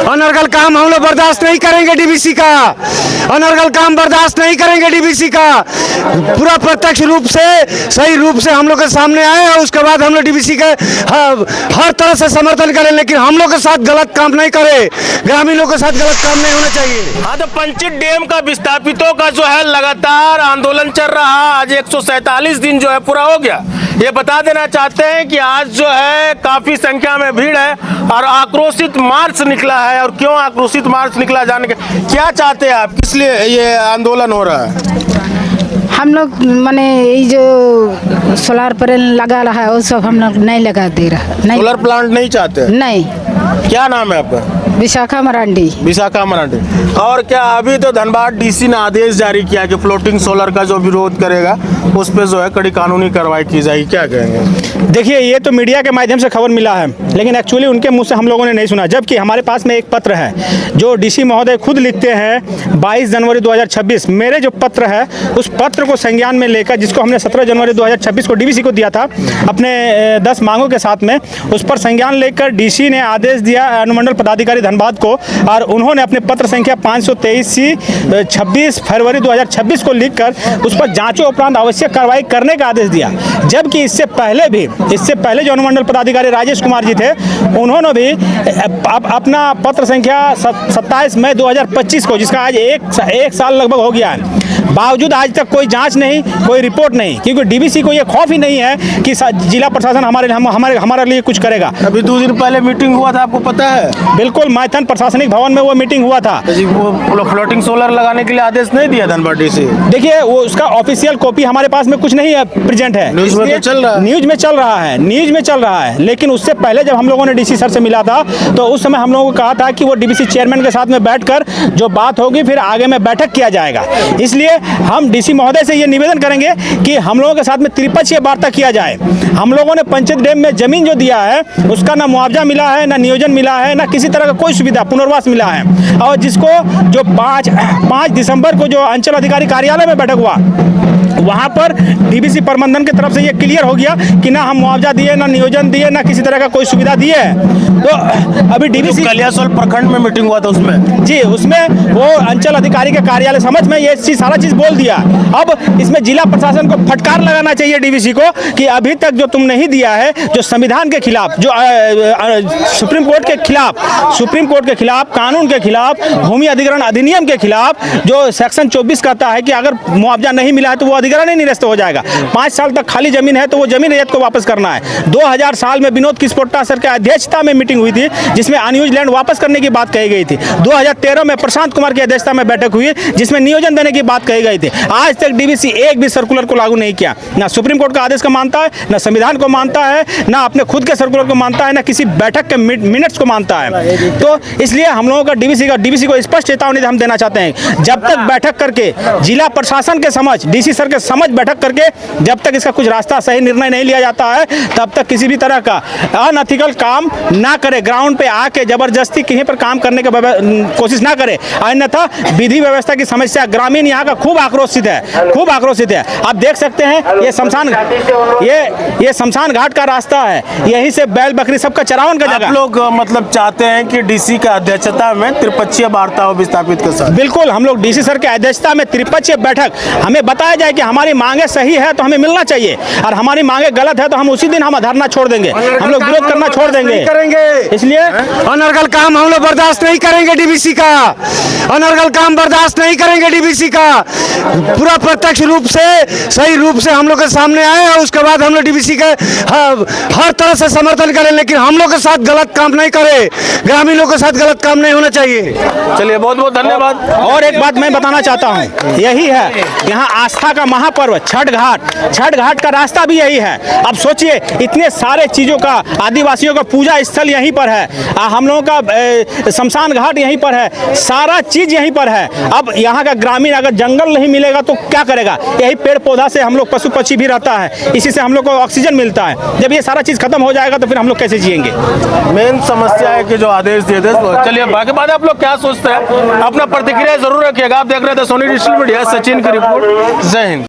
अनर्गल काम हम लोग बर्दाश्त नहीं करेंगे डीवीसी का। अनर्गल काम बर्दाश्त नहीं करेंगे डीवीसी का। पूरा प्रत्यक्ष रूप से सही रूप से हम लोग के सामने आए और उसके बाद हम लोग डीवीसी के हर तरह से समर्थन करें, लेकिन हम लोग के साथ गलत काम नहीं करें। ग्रामीणों के साथ गलत काम नहीं होना चाहिए। हाँ, तो पंचित डैम का विस्थापितों का जो है लगातार आंदोलन चल रहा। आज 147 दिन जो है पूरा हो गया। ये बता देना चाहते हैं कि आज जो है काफी संख्या में भीड़ है और आक्रोशित मार्च निकला है। और क्यों आक्रोशित मार्च निकला, जाने के क्या चाहते हैं आप, किस लिए ये आंदोलन हो रहा है? हम लोग माने ये जो सोलर पैनल लगा रहा है वो सब हम लोग नहीं लगा दे रहा। नहीं, सोलर प्लांट नहीं चाहते? नहीं। क्या नाम है आपका? विशाखा मरांडी। विशाखा मरांडी। और क्या अभी तो धनबाद डीसी ने आदेश जारी किया कि फ्लोटिंग सोलर का जो विरोध करेगा उस पर जो है कड़ी कानूनी कार्रवाई की जाएगी, क्या कहेंगे? देखिए, ये तो मीडिया के माध्यम से खबर मिला है, लेकिन एक्चुअली उनके मुंह से हम लोगों ने नहीं सुना। जबकि हमारे पास में एक पत्र है जो डीसी महोदय खुद लिखते हैं 22 जनवरी 2026। मेरे जो पत्र है उस पत्र को संज्ञान में लेकर, जिसको हमने 17 जनवरी 2026 को डीवीसी को दिया था अपने 10 मांगों के साथ में, उस पर संज्ञान लेकर डीसी ने आदेश दिया अनुमंडल पदाधिकारी धनबाद को, और उन्होंने अपने पत्र संख्या 523 26 फरवरी 2026 को लिखकर उस पर जांचों उपरांत आवश्यक कार्रवाई करने का आदेश दिया। जबकि इससे पहले जो अनुमंडल पदाधिकारी राजेश कुमार जी थे, उन्होंने भी अपना पत्र संख्या 27 मई 2025 को, जिसका आज एक साल लगभग हो गया है, बावजूद आज तक कोई जांच नहीं, कोई रिपोर्ट नहीं, क्योंकि डीवीसी को ये खौफ ही नहीं है कि जिला प्रशासन हमारे लिए कुछ करेगा। अभी 2 दिन पहले मीटिंग हुआ था, आपको पता है? बिल्कुल, मैथन प्रशासनिक भवन में वो मीटिंग हुआ था। जी, वो फ्लोटिंग सोलर लगाने के लिए आदेश नहीं दिया धनबाद डीसी? देखिए, वो उसका ऑफिशियल कॉपी हमारे पास में कुछ नहीं है, प्रेजेंट है। न्यूज में तो चल रहा है। न्यूज में चल रहा है। लेकिन उससे पहले जब हम लोगों ने डीसी सर से मिला था तो उस समय हम लोगों को कहा था कि वो डीवीसी चेयरमैन के साथ में बैठकर जो बात होगी फिर आगे में बैठक किया जाएगा। इसलिए हम डीसी महोदय से ये निवेदन करेंगे कि हम लोगों के साथ में त्रिपक्षीय वार्ता किया जाए। हम लोगों ने पंचायत डैम में जमीन जो दिया है उसका ना मुआवजा मिला है, ना नियोजन मिला है, ना किसी तरह का कोई सुविधा पुनर्वास मिला है। और जिसको जो 5 दिसंबर को जो अंचल अधिकारी कार्यालय में बैठक हुआ, वहाँ पर डीवीसी प्रबंधन की तरफ से ये क्लियर हो गया कि ना हम मुआवजा दिए, ना नियोजन दिए, ना किसी तरह का कोई सुविधा दिए है। तो अभी डीवीसी कलियासोल प्रखंड में मीटिंग हुआ था, उसमें जी, उसमें वो अंचल अधिकारी के कार्यालय समझ में ये सारा चीज बोल दिया। अब इसमें जिला प्रशासन को फटकार लगाना चाहिए डीवीसी को कि अभी तक जो तुम नहीं दिया है, जो संविधान के खिलाफ, जो सुप्रीम कोर्ट के खिलाफ, कानून के खिलाफ, भूमि अधिग्रहण अधिनियम के खिलाफ, जो सेक्शन 24 कहता है कि अगर मुआवजा नहीं मिला है तो वो अधिग्रहण ही निरस्त हो जाएगा। 5 साल तक खाली जमीन है तो वो जमीन रैयत को वापस करना है। 2000 साल में विनोद किस्पोट्टा सर के अध्यक्षता में मीटिंग हुई थी जिसमें अनयूज लैंड वापस करने की बात कही गई थी। 2013 में प्रशांत कुमार की अध्यक्षता में बैठक हुई जिसमें नियोजन देने की बात कही गई थी। आज तक डीवीसी एक भी सर्कुलर को लागू नहीं किया, ना सुप्रीम कोर्ट का आदेश को मानता है, ना संविधान को मानता है, ना अपने खुद के सर्कुलर को मानता है, ना किसी बैठक के मिनट्स को मानता है। तो इसलिए हम लोगों का डीवीसी को स्पष्ट चेतावनी हम देना चाहते हैं, जब तक बैठक करके जिला प्रशासन के समझ, डीसी सर के समझ बैठक करके जब तक इसका कुछ रास्ता सही निर्णय नहीं लिया जाता है, तब तक किसी भी तरह का अनएथिकल काम ना करे, ग्राउंड पे आके जबरदस्ती कहीं पर काम करने की कोशिश ना करे। अन्यथा विधि व्यवस्था की समस्या, ग्रामीण यहाँ का खूब आक्रोशित है। आप देख सकते हैं ये शमशान घाट का रास्ता है, यहीं से बैल बकरी सबका चरावन का जगह। आप लोग मतलब चाहते हैं कि डीसी का अध्यक्षता में त्रिपक्षीय वार्ता हो विस्थापित के साथ? बिल्कुल, हम लोग डीसी सर के अध्यक्षता में त्रिपक्षीय बैठक, हमें बताया जाए कि हमारी मांगे सही है तो हमें मिलना चाहिए, और हमारी मांगे गलत है तो हम उसी दिन हम धरना छोड़ देंगे, हम लोग विरोध करना छोड़ देंगे। इसलिए अनर्गल काम हम लोग बर्दाश्त नहीं करेंगे डीवीसी का। अनर्गल काम बर्दाश्त नहीं करेंगे डीवीसी का। पूरा प्रत्यक्ष रूप से सही रूप से हम लोग के सामने आए और उसके बाद हम लोग डीवीसी के हर तरह से समर्थन करें, लेकिन हम लोग के साथ गलत काम नहीं करें। ग्रामीणों के साथ गलत काम नहीं होना चाहिए। चलिए, बहुत बहुत धन्यवाद। और एक बात मैं बताना चाहता हूँ, यही है यहाँ आस्था का महापर्व छठ घाट का रास्ता भी यही है। अब सोचिए, इतने सारे चीजों का, आदिवासियों का पूजा स्थल यहीं पर है, हम लोगों का शमशान घाट यहीं पर है, सारा चीज यहीं पर है। अब यहाँ का ग्रामीण अगर जंगल नहीं मिलेगा तो क्या करेगा? यही पेड़ पौधा से हम लोग, पशु पक्षी भी रहता है, इसी से हम लोग को ऑक्सीजन मिलता है। जब ये सारा चीज खत्म हो जाएगा तो फिर हम लोग कैसे जिएंगे? मेन समस्या है कि जो आदेश दिए थे। चलिए, बाकी बात आप लोग क्या सोचते हैं, अपना प्रतिक्रिया जरूर रखिएगा। आप देख रहे थे सोनी डिजिटल मीडिया, सचिन की रिपोर्ट। जय हिंद।